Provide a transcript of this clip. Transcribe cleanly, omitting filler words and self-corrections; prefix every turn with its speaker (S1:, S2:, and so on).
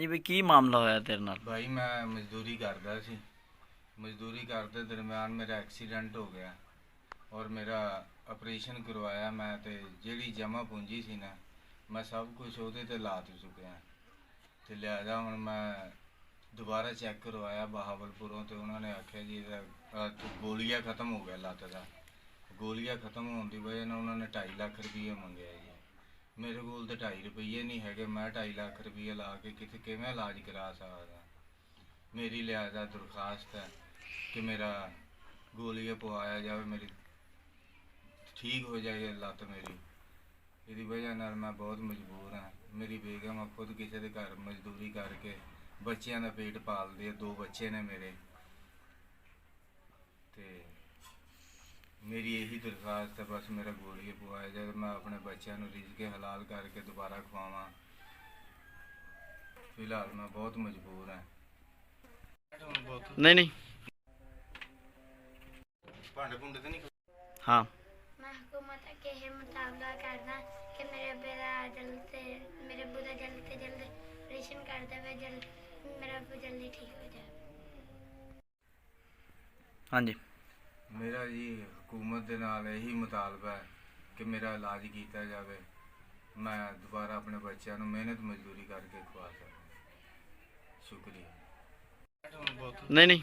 S1: ਹਾਂਜੀ ਬਈ ਕੀ ਮਾਮਲਾ ਹੋਇਆ ਤੇਰੇ ਨਾਲ?
S2: भाई मैं मजदूरी करता सी। मजदूरी करते दरम्यान मेरा एक्सीडेंट हो गया और मेरा ऑपरेशन करवाया मैं ते ਜਿਹੜੀ जमा पूंजी सी ना मैं सब कुछ ਉਹਦੇ ਤੇ ਲਾ ਚੁੱਕਿਆ ਤੇ ਲਿਆਦਾ ਹੁਣ ਮੈਂ ਦੁਬਾਰਾ ਚੈੱਕ ਕਰਵਾਇਆ ਬਹਾਵਲਪੁਰੋਂ ਤੇ ਉਹਨਾਂ ਨੇ ਆਖਿਆ ਜੀ ਇਹਦਾ ਗੋਲੀਆ ਖਤਮ ਹੋ ਗਿਆ ਲੱਤ ਦਾ। ਗੋਲੀਆ ਖਤਮ ਹੋਣ ਦੀ ਵਜ੍ਹਾ ਨਾਲ ਉਹਨਾਂ ਨੇ 2.5 ਲੱਖ ਰੁਪਏ ਮੰਗਿਆ ਜੀ। ਮੇਰੇ ਕੋਲ ਤਾਂ 2.5 ਰੁਪਏ ਨਹੀਂ ਹੈਗੇ, ਮੈਂ 2.5 ਲੱਖ ਰੁਪਏ ਲਾ ਕੇ ਕਿਵੇਂ ਇਲਾਜ ਕਰਾ ਸਕਦਾ। ਮੇਰੀ ਲਿਹਾਜ਼ਾ ਦਰਖਾਸਤ ਹੈ ਕਿ ਮੇਰਾ ਗੋਲੀਆ ਪਵਾਇਆ ਜਾਵੇ, ਮੇਰੀ ਠੀਕ ਹੋ ਜਾਏ ਲੱਤ ਮੇਰੀ। ਇਹਦੀ ਵਜ੍ਹਾ ਨਾਲ ਮੈਂ ਬਹੁਤ ਮਜਬੂਰ ਹਾਂ। ਮੇਰੀ ਬੇਗਮ ਖੁਦ ਕਿਸੇ ਦੇ ਘਰ ਮਜ਼ਦੂਰੀ ਕਰਕੇ ਬੱਚਿਆਂ ਦਾ ਪੇਟ ਪਾਲਦੀ ਹੈ, 2 ਬੱਚੇ ਨੇ ਮੇਰੇ। ਤੇ ਮੇਰੀ ਇਹੀ ਦਰਖਾਸਤ ਹੈ ਬਸ ਮੇਰਾ ਗੋਲੀਆ ਪਵਾਇਆ ਜਾਏ, ਮੈਂ ਆਪਣੇ ਬੱਚਿਆਂ ਨੂੰ ਰਿਜ਼ਕੇ ਹਲਾਲ ਕਰਕੇ ਦੁਬਾਰਾ ਖਵਾਵਾਂ। ਫਿਲਹਾਲ ਮੈਂ ਬਹੁਤ ਮਜਬੂਰ ਹਾਂ।
S1: नहीं नहीं
S2: भांडे भुंडे तो नहीं?
S1: हाँ
S3: मैं हुकूमत के ये मुताबला करना कि मेरे बेटा जल्द मेरे बुदा जल्द से जल्द ऑपरेशन कर दे, जल्द मेरा अब्बू जल्दी ठीक हो जाए।
S1: हाँ जी
S2: मेरा जी हुकूमत के नाल यही मुतालबा है कि मेरा इलाज किया जाए, मैं दोबारा अपने बच्चों को मेहनत मजदूरी करके खवा सकूँ। शुक्रिया।
S1: नहीं नहीं